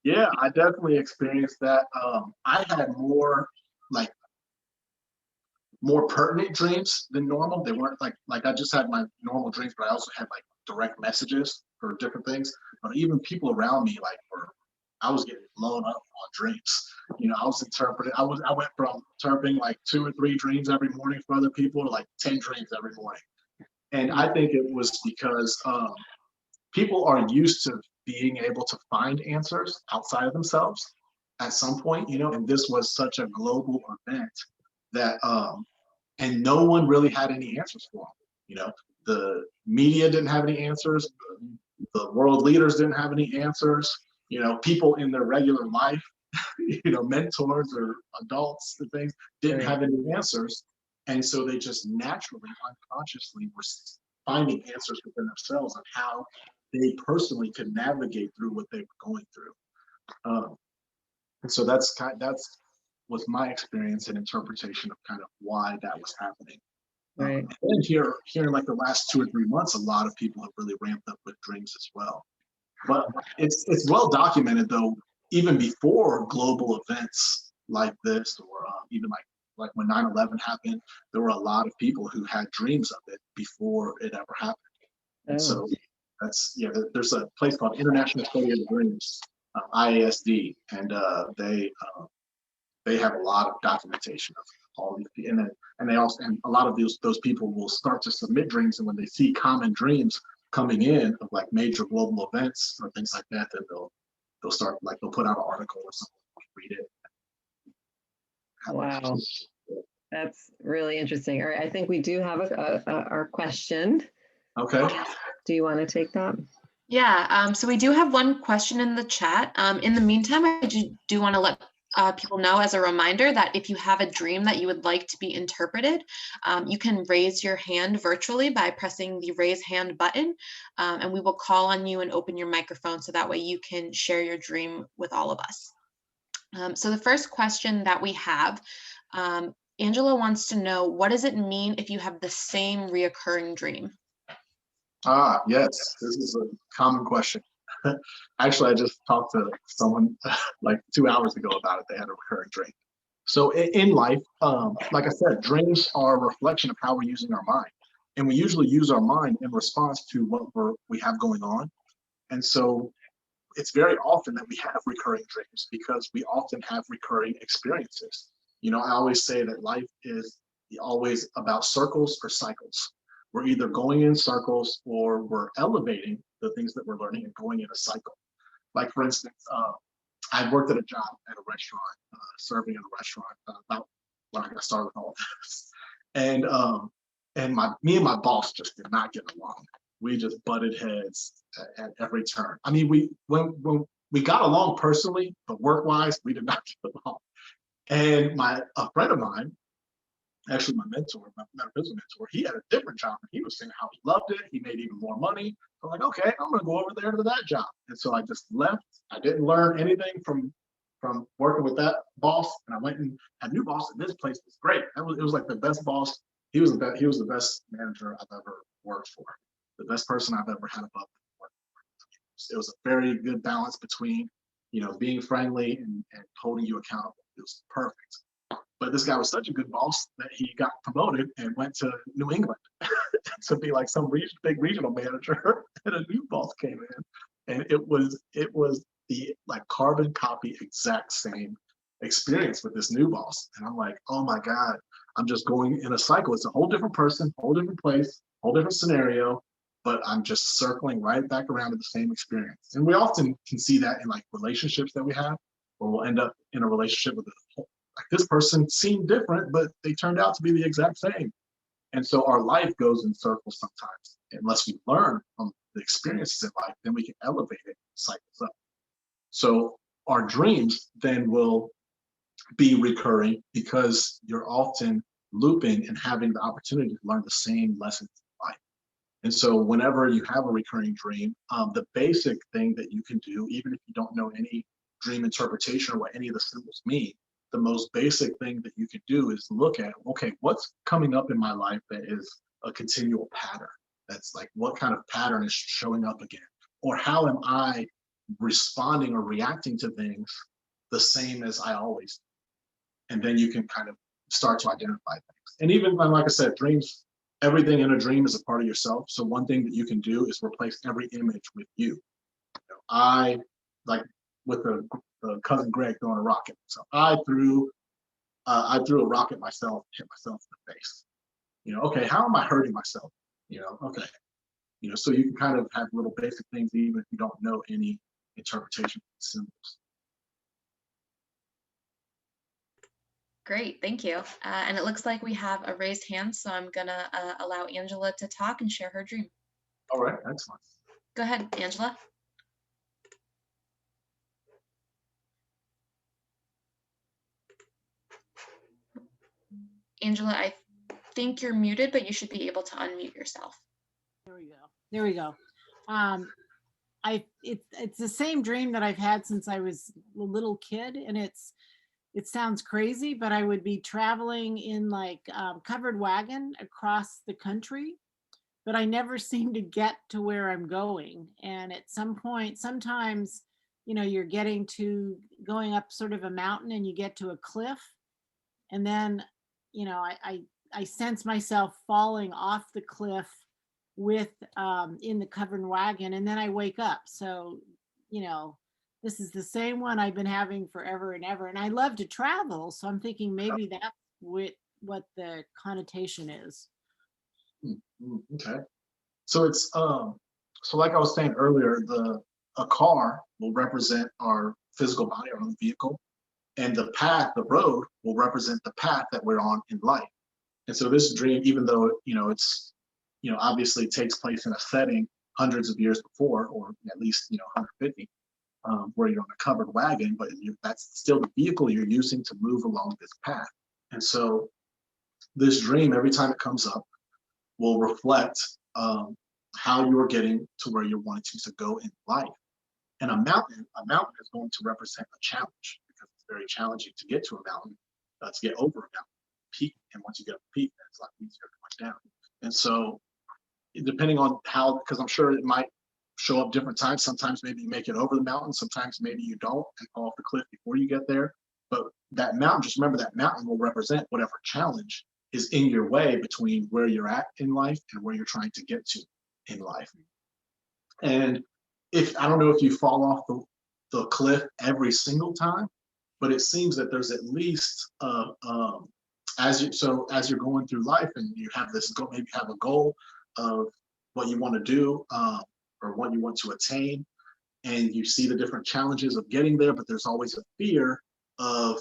Yeah, I definitely experienced that. I had more pertinent dreams than normal. They weren't like I just had my normal dreams, but I also had like direct messages for different things. But even people around me, I was getting blown up on dreams. You know, I was interpreting. I went from interpreting like 2 or 3 dreams every morning for other people to like 10 dreams every morning. And I think it was because people are used to being able to find answers outside of themselves at some point, you know, and this was such a global event that, and no one really had any answers for them. You know, the media didn't have any answers. The world leaders didn't have any answers. You know, people in their regular life, you know, mentors or adults and things didn't have any answers. And so they just naturally, unconsciously were finding answers within themselves on how they personally could navigate through what they were going through. And so that was my experience and interpretation of kind of why that was happening. Right. And here in like the last 2 or 3 months, a lot of people have really ramped up with dreams as well. But it's well documented though, even before global events like this, or even like when 9/11 happened, there were a lot of people who had dreams of it before it ever happened. And so there's a place called International Study of Dreams, IASD, and they have a lot of documentation of all these, and a lot of those people will start to submit dreams, and when they see common dreams coming in of like major global events or things like that, then they'll start, like, they'll put out an article or something, read it. Wow, that's really interesting. All right, I think we do have our question. Okay. Do you want to take that? Yeah, so we do have one question in the chat. In the meantime, I do want to let people know as a reminder that if you have a dream that you would like to be interpreted, you can raise your hand virtually by pressing the raise hand button, and we will call on you and open your microphone so that way you can share your dream with all of us. So the first question that we have Angela wants to know, what does it mean if you have the same reoccurring dream? Yes, this is a common question. Actually, I just talked to someone like 2 hours ago about it. They had a recurring dream. So in life, like I said, dreams are a reflection of how we're using our mind. And we usually use our mind in response to what we have going on. And so it's very often that we have recurring dreams because we often have recurring experiences. You know, I always say that life is always about circles or cycles. We're either going in circles or we're elevating the things that we're learning and going in a cycle. Like, for instance, I worked at a job at a restaurant, serving in a restaurant about when I got started with all of this. And me and my boss just did not get along. We just butted heads at every turn. I mean, when we got along personally, but work-wise, we did not get along. And a friend of mine, actually my mentor, my metaphysical mentor, he had a different job and he was saying how he loved it. He made even more money. I'm like, okay, I'm gonna go over there to that job. And so I just left. I didn't learn anything from working with that boss, and I went and had a new boss, and this place was great. It was like the best boss. He was the best manager I've ever worked for, the best person I've ever had above me. It was a very good balance between, you know, being friendly and holding you accountable. It was perfect. But this guy was such a good boss that he got promoted and went to New England to be like some big regional manager. And a new boss came in, and it was the like carbon copy exact same experience with this new boss. And I'm like, oh my God, I'm just going in a cycle. It's a whole different person, whole different place, whole different scenario, but I'm just circling right back around to the same experience. And we often can see that in like relationships that we have, where we'll end up in a relationship with like this person seemed different, but they turned out to be the exact same. And so our life goes in circles sometimes. Unless we learn from the experiences in life, then we can elevate it, cycles up. So our dreams then will be recurring because you're often looping and having the opportunity to learn the same lessons in life. And so whenever you have a recurring dream, the basic thing that you can do, even if you don't know any dream interpretation or what any of the symbols mean, the most basic thing that you can do is look at, okay, what's coming up in my life that is a continual pattern? That's like, what kind of pattern is showing up again? Or how am I responding or reacting to things the same as I always do? And then you can kind of start to identify things. And even like I said, dreams, everything in a dream is a part of yourself. So one thing that you can do is replace every image with you. I, like with the cousin Greg throwing a rocket. So I threw a rocket myself, hit myself in the face. You know, okay, how am I hurting myself? You know, okay. You know, so you can kind of have little basic things even if you don't know any interpretation symbols. Great, thank you. And it looks like we have a raised hand, so I'm gonna allow Angela to talk and share her dream. All right, excellent. Go ahead, Angela. Angela, I think you're muted, but you should be able to unmute yourself. There we go. There we go. It's the same dream that I've had since I was a little kid, and it sounds crazy, but I would be traveling in like covered wagon across the country, but I never seem to get to where I'm going. And at some point, sometimes, you know, you're going up sort of a mountain and you get to a cliff, and then, you know, I sense myself falling off the cliff with in the covered wagon, and then I wake up. So, you know, this is the same one I've been having forever and ever. And I love to travel, so I'm thinking maybe that's what the connotation is. Okay. So it's so like I was saying earlier, a car will represent our physical body, our own vehicle, and the path, the road, will represent the path that we're on in life. And so this dream, even though, you know, it's, you know, obviously takes place in a setting hundreds of years before, or at least, you know, 150, where you're on a covered wagon, but that's still the vehicle you're using to move along this path. And so this dream, every time it comes up, will reflect how you're getting to where you're wanting to go in life. And a mountain is going to represent a challenge, because it's very challenging to get to a mountain, to get over a mountain. peak. And once you get up the peak, then it's a lot easier going down. And so depending on how, because I'm sure it might show up different times. Sometimes maybe you make it over the mountain. Sometimes maybe you don't and fall off the cliff before you get there. But that mountain, just remember that mountain will represent whatever challenge is in your way between where you're at in life and where you're trying to get to in life. And if, I don't know if you fall off the cliff every single time, but it seems that there's at least as you're going through life and you have this goal, maybe you have a goal of what you want to do or what you want to attain, and you see the different challenges of getting there, but there's always a fear of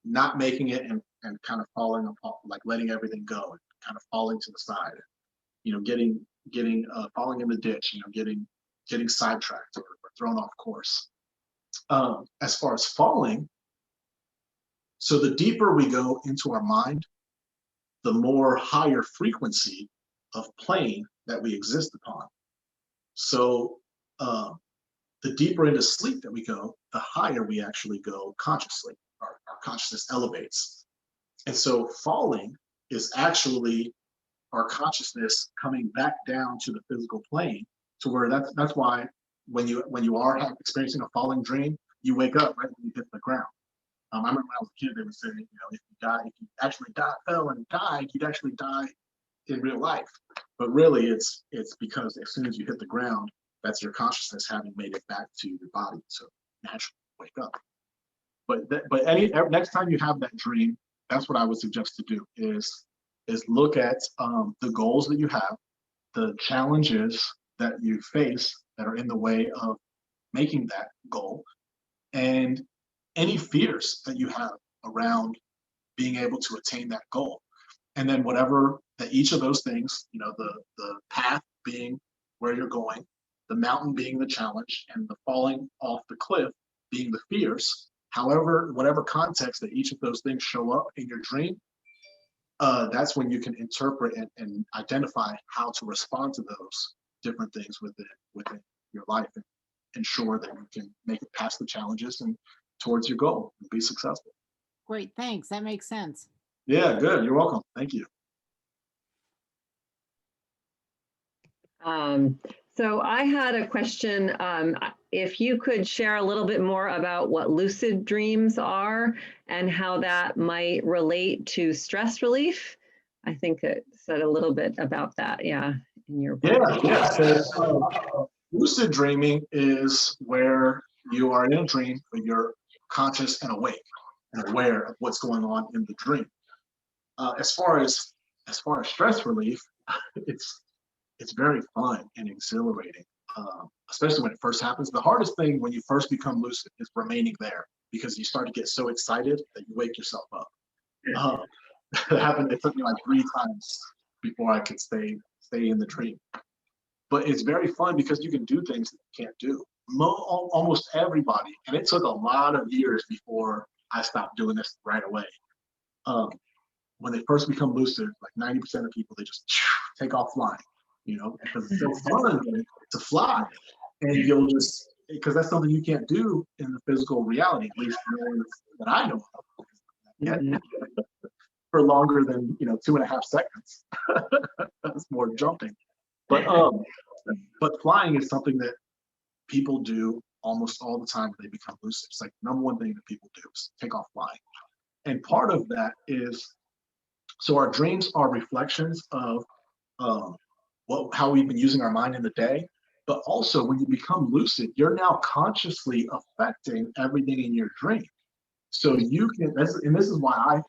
not making it and kind of falling apart, like letting everything go and kind of falling to the side, you know, getting falling in the ditch, you know, getting sidetracked or thrown off course. As far as falling, so the deeper we go into our mind, the more higher frequency of plane that we exist upon. So the deeper into sleep that we go, the higher we actually go consciously. Our consciousness elevates. And so falling is actually our consciousness coming back down to the physical plane, to where that's why when you are experiencing a falling dream, you wake up right when you hit the ground. I remember when I was a kid, they would say, you know, if you actually fell and died, you'd actually die in real life. But really, it's because as soon as you hit the ground, that's your consciousness having made it back to your body, so naturally wake up. But next time you have that dream, that's what I would suggest to do is look at the goals that you have, the challenges that you face that are in the way of making that goal, and any fears that you have around being able to attain that goal. And then whatever that each of those things, you know, the path being where you're going, the mountain being the challenge, and the falling off the cliff being the fears, however, whatever context that each of those things show up in your dream, that's when you can interpret and identify how to respond to those different things within your life and ensure that you can make it past the challenges and towards your goal and be successful. Great, thanks. That makes sense. Yeah, good. You're welcome. Thank you. So I had a question. If you could share a little bit more about what lucid dreams are and how that might relate to stress relief. I think it said a little bit about that, yeah, in your book. Yeah. So lucid dreaming is where you are in a dream, but you're conscious and awake and aware of what's going on in the dream. As far as stress relief, it's very fun and exhilarating, especially when it first happens. The hardest thing when you first become lucid is remaining there, because you start to get so excited that you wake yourself up. It happened. It took me like 3 times before I could stay in the dream. But it's very fun because you can do things that you can't do. Almost everybody, and it took a lot of years before I stopped doing this right away. When they first become lucid, like 90% of people, they just take off flying, you know, because it's so fun to fly. And you'll just, because that's something you can't do in the physical reality, at least that I know of. Yeah. For longer than 2.5 seconds. That's more jumping. But flying is something that people do almost all the time when they become lucid. It's like the number one thing that people do is take off flying. And part of that is, so our dreams are reflections of how we've been using our mind in the day. But also when you become lucid, you're now consciously affecting everything in your dream. So you can, and this is why I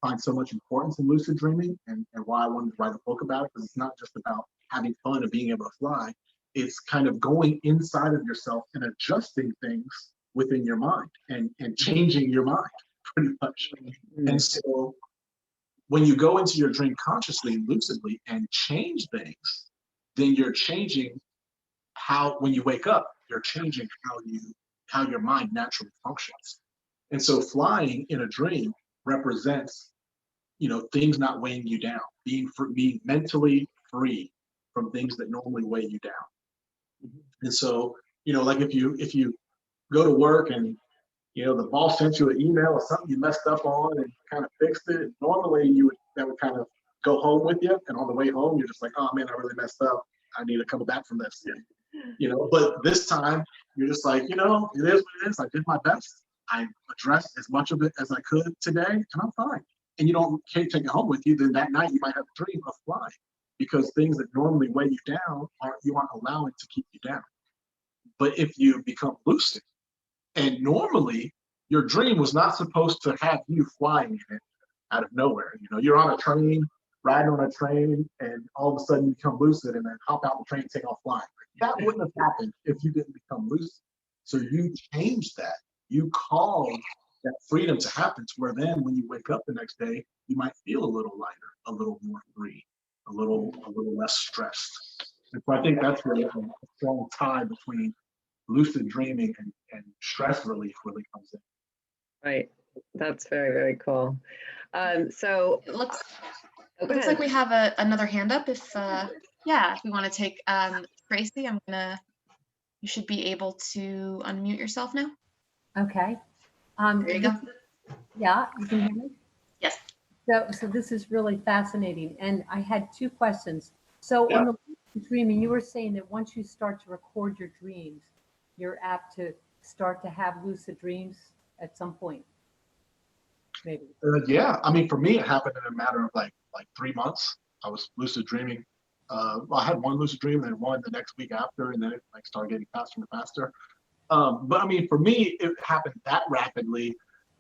find so much importance in lucid dreaming and why I wanted to write a book about it, because it's not just about having fun and being able to fly. It's kind of going inside of yourself and adjusting things within your mind and changing your mind pretty much. And so when you go into your dream consciously and lucidly and change things, then you're changing how, when you wake up, you're changing how your mind naturally functions. And so flying in a dream represents, things not weighing you down, being mentally free from things that normally weigh you down. And so, like if you go to work and the boss sent you an email or something you messed up on and kind of fixed it. Normally that would kind of go home with you, and on the way home you're just like, oh man, I really messed up. I need to come back from this. But this time you're just like, it is what it is. I did my best. I addressed as much of it as I could today, and I'm fine. And you can't take it home with you. Then that night you might have a dream of flying, because things that normally weigh you down you aren't allowing to keep you down. But if you become lucid, and normally your dream was not supposed to have you flying in it out of nowhere. You're on a train, riding on a train, and all of a sudden you become lucid and then hop out the train and take off flying. That wouldn't have happened if you didn't become lucid. So you changed that. You caused that freedom to happen, to where then when you wake up the next day, you might feel a little lighter, a little more free, a little less stressed. And so I think that's where a strong tie between lucid dreaming and stress relief really comes in. Right. That's very, very cool. So It looks like we have another hand up. If we want to take Tracey, you should be able to unmute yourself now. Okay. There you go. Yeah, you can hear me? Yes. So this is really fascinating. And I had two questions. So Yeah. on the dreaming, you were saying that once you start to record your dreams, you're apt to start to have lucid dreams at some point, maybe. Yeah, I mean, for me, it happened in a matter of like 3 months. I was lucid dreaming. I had one lucid dream, then one the next week after, and then it started getting faster and faster. But I mean, for me, it happened that rapidly,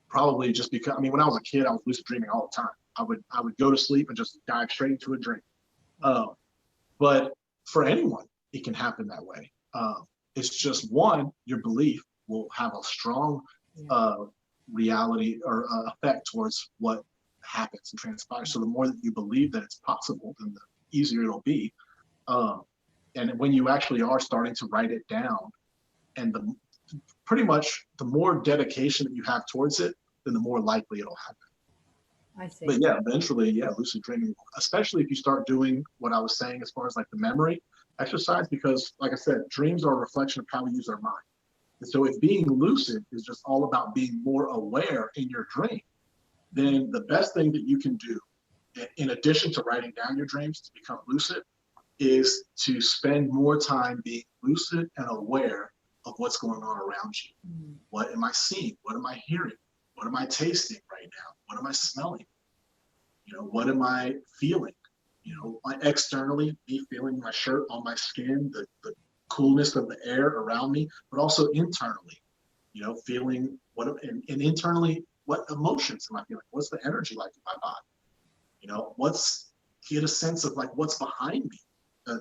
probably just because, when I was a kid, I was lucid dreaming all the time. I would go to sleep and just dive straight into a dream. But for anyone, it can happen that way. It's just your belief will have a strong reality or effect towards what happens and transpires. So the more that you believe that it's possible, then the easier it'll be. And when you actually are starting to write it down, and pretty much the more dedication that you have towards it, then the more likely it'll happen. I see. But yeah, eventually, lucid dreaming, especially if you start doing what I was saying as far as like the memory exercise, because like I said, dreams are a reflection of how we use our mind. And so if being lucid is just all about being more aware in your dream, then the best thing that you can do, in addition to writing down your dreams to become lucid, is to spend more time being lucid and aware of what's going on around you. Mm. What am I seeing? What am I hearing? What am I tasting right now? What am I smelling? What am I feeling? Externally, me feeling my shirt on my skin, the coolness of the air around me, but also internally, feeling and internally, what emotions am I feeling? What's the energy like in my body? Get a sense of like what's behind me.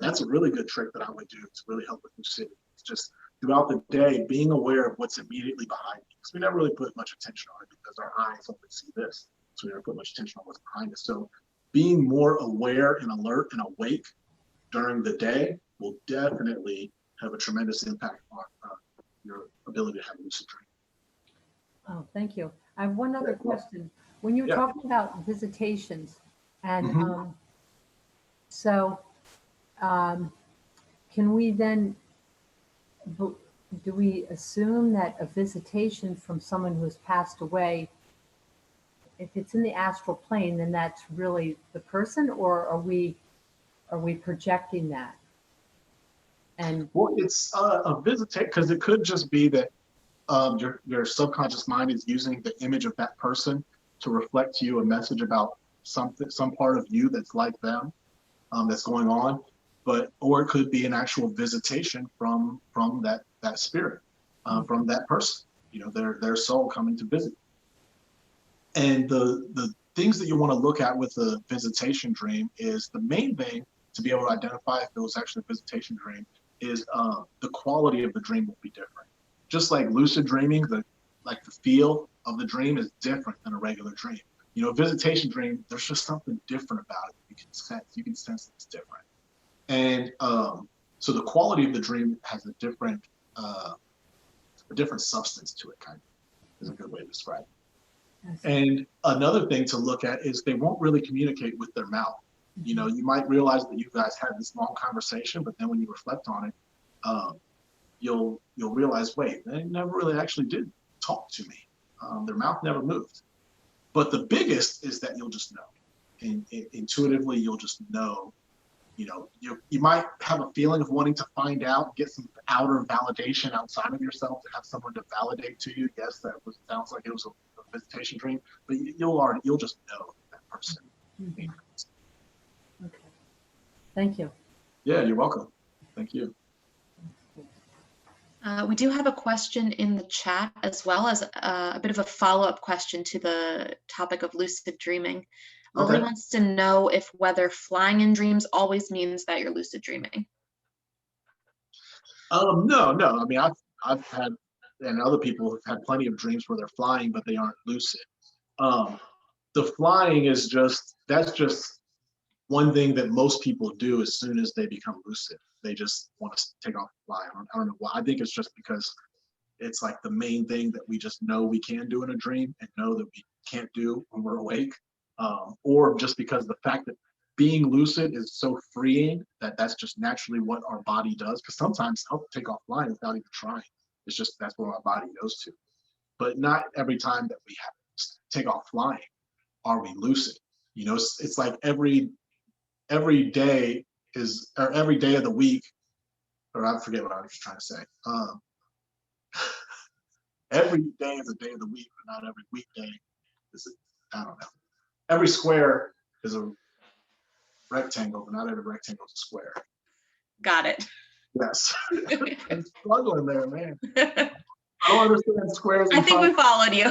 That's a really good trick that I would do to really help with lucidity. It's just throughout the day, being aware of what's immediately behind me. Because we never really put much attention on it because our eyes only see this. So we never put much attention on what's behind us. So being more aware and alert and awake during the day will definitely have a tremendous impact on your ability to have a lucid dream. Oh, thank you. I have one other question. When you were Yeah. talking about visitations, and Mhm. can we then, do we assume that a visitation from someone who has passed away, if it's in the astral plane, then that's really the person, or are we projecting that? And Well, it's a visitation, because it could just be that your subconscious mind is using the image of that person to reflect to you a message about some part of you that's like them, that's going on. Or it could be an actual visitation from that spirit, from that person, their soul coming to visit. And the things that you want to look at with a visitation dream is, the main thing to be able to identify if it was actually a visitation dream is the quality of the dream will be different. Just like lucid dreaming, the feel of the dream is different than a regular dream. A visitation dream, there's just something different about it. You can sense it's different. And so the quality of the dream has a different substance to it, kind of, is a good way to describe it. And another thing to look at is they won't really communicate with their mouth. You might realize that you guys had this long conversation, but then when you reflect on it, you'll realize, wait, they never really actually did talk to me. Their mouth never moved. But the biggest is that you'll just know. And intuitively, you'll just know. You might have a feeling of wanting to find out, get some outer validation outside of yourself, to have someone to validate to you. Yes, sounds like it was a visitation dream, but you'll just know that person. Mhm. Okay. Thank you. Yeah, you're welcome. Thank you. We do have a question in the chat, as well as a bit of a follow-up question to the topic of lucid dreaming. Lily Okay. wants to know if whether flying in dreams always means that you're lucid dreaming. No. I mean, I've had, and other people have had plenty of dreams where they're flying, but they aren't lucid. The flying is that's just one thing that most people do as soon as they become lucid. They just want to take off and fly. I don't know why. I think it's just because it's like the main thing that we just know we can do in a dream and know that we can't do when we're awake. Or just because the fact that being lucid is so freeing that's just naturally what our body does. Because sometimes I'll take off flying without even trying. It's just that's what our body goes to. But not every time that we have to take off flying are we lucid. It's like every day or every day of the week, or I forget what I was trying to say. Every day is a day of the week, but not every weekday I don't know. Every square is a rectangle, but not every rectangle is a square. Got it. Yes. I'm struggling there, man. I don't understand squares. I think we followed you.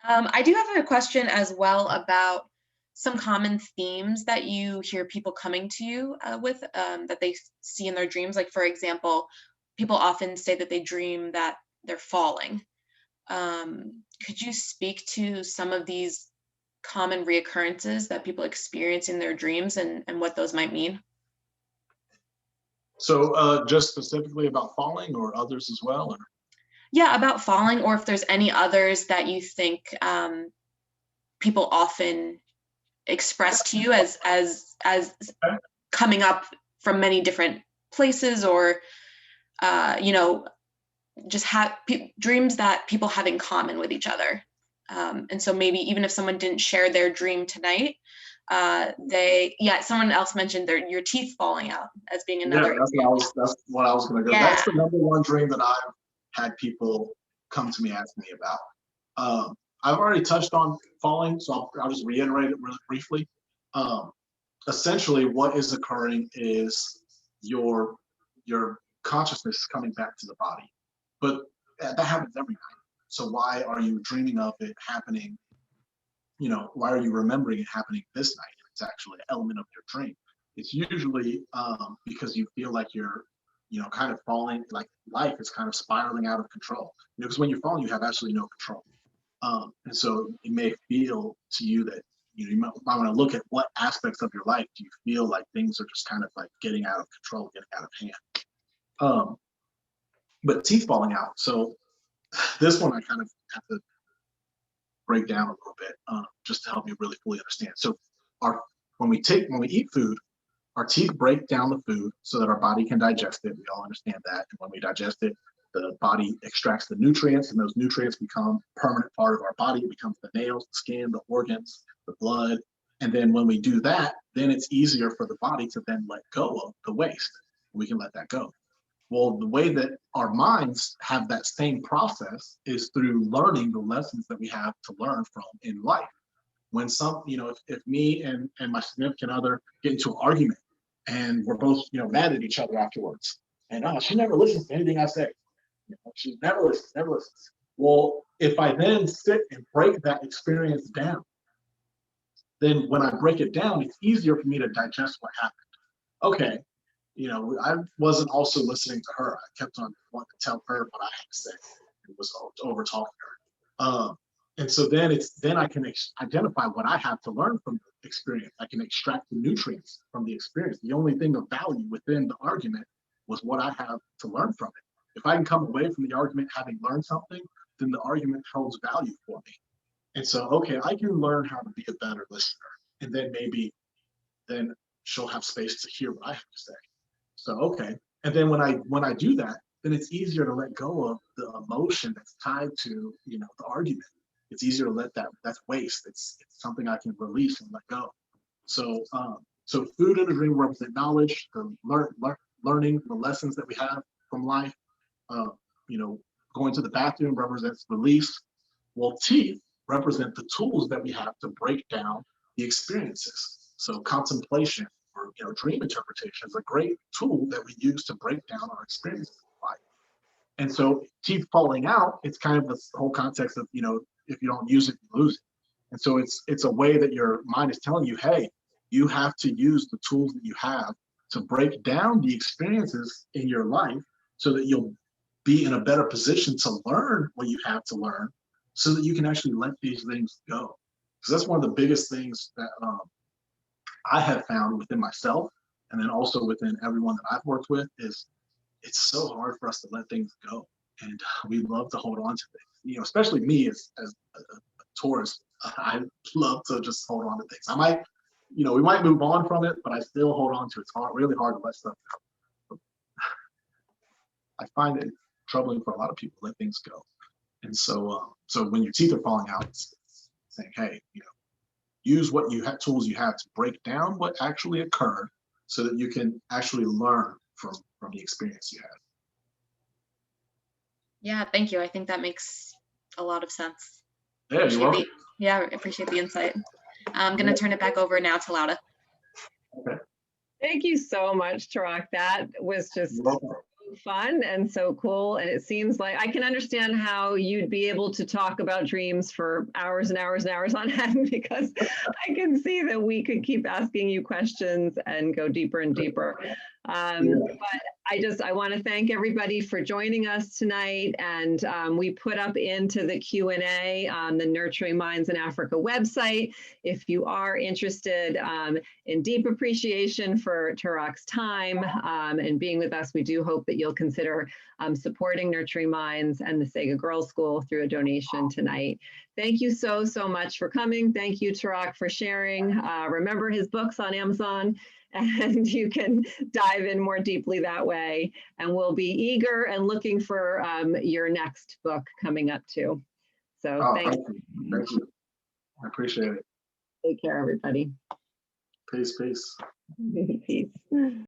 I I do have a question as well about some common themes that you hear people coming to you with that they see in their dreams. Like, for example, people often say that they dream that they're falling. Could you speak to some of these common reoccurrences that people experience in their dreams and what those might mean? So just specifically about falling, or others as well? Or? Yeah, about falling, or if there's any others that you think people often express to you as coming up from many different places, or just have dreams that people have in common with each other. And so maybe even if someone didn't share their dream tonight, someone else mentioned your teeth falling out as being another. Yeah, that's what I was going to go. Yeah. That's the number one dream that I've had people come to me ask me about. I've already touched on falling, so I'll just reiterate it really briefly. Essentially, what is occurring is your consciousness is coming back to the body, but that happens every night. So why are you dreaming of it happening? Why are you remembering it happening this night? It's actually an element of your dream. It's usually because you feel like you're, kind of falling, like life is kind of spiraling out of control. Because when you're falling, you have absolutely no control. And so it may feel to you that, you might want to look at what aspects of your life do you feel like things are just kind of like getting out of control, getting out of hand. But teeth falling out. So this one I kind of have to break down a little bit just to help you really fully understand. So when we eat food, our teeth break down the food so that our body can digest it. We all understand that. And when we digest it, the body extracts the nutrients, and those nutrients become a permanent part of our body. It becomes the nails, the skin, the organs, the blood. And then when we do that, then it's easier for the body to then let go of the waste. We can let that go. Well, the way that our minds have that same process is through learning the lessons that we have to learn from in life. When if me and my significant other get into an argument and we're both, mad at each other afterwards, and she never listens to anything I say. She never listens. Well, if I then sit and break that experience down, then when I break it down, it's easier for me to digest what happened. Okay, I wasn't also listening to her. I kept on wanting to tell her what I had to say. It was over talking her. And so then I can identify what I have to learn from the experience. I can extract the nutrients from the experience. The only thing of value within the argument was what I have to learn from it. If I can come away from the argument having learned something, then the argument holds value for me. And so, okay, I can learn how to be a better listener. And then maybe then she'll have space to hear what I have to say. So, okay. And then when I do that, then it's easier to let go of the emotion that's tied to, the argument. It's easier to let that's waste. It's something I can release and let go. So, so food in a dream represent knowledge, the learning, the lessons that we have from life. Going to the bathroom represents release. Well, teeth represent the tools that we have to break down the experiences. So contemplation or dream interpretation is a great tool that we use to break down our experiences in life. And so teeth falling out, it's kind of the whole context of, if you don't use it, you lose it. And so it's a way that your mind is telling you, hey, you have to use the tools that you have to break down the experiences in your life so that you'll be in a better position to learn what you have to learn so that you can actually let these things go. Because that's one of the biggest things that I have found within myself, and then also within everyone that I've worked with, is it's so hard for us to let things go. And we love to hold on to things, especially me as a Taurus. I love to just hold on to things. I might, we might move on from it, but I still hold on to it. It's really hard to let stuff go. I find it troubling for a lot of people to let things go. And so, so when your teeth are falling out, it's saying, hey, use what you have, tools you have to break down what actually occurred so that you can actually learn from the experience you had. Yeah, thank you. I think that makes a lot of sense. Yeah, you're welcome. Yeah, I appreciate the insight. I'm going to turn it back over now to Lauda. Okay. Thank you so much, Tarak. That was just fun and so cool. And it seems like I can understand how you'd be able to talk about dreams for hours and hours and hours on end, because I can see that we could keep asking you questions and go deeper and deeper. But I want to thank everybody for joining us tonight. And we put up into the Q&A on the Nurturing Minds in Africa website. If you are interested in deep appreciation for Tarak's time and being with us, we do hope that you'll consider supporting Nurturing Minds and the SEGA Girls School through a donation tonight. Thank you so much for coming. Thank you, Tarak, for sharing. Remember his books on Amazon, and you can dive in more deeply that way. And we'll be eager and looking for your next book coming up too. So thank you. Thank you. I appreciate it. Take care, everybody. Peace. Peace.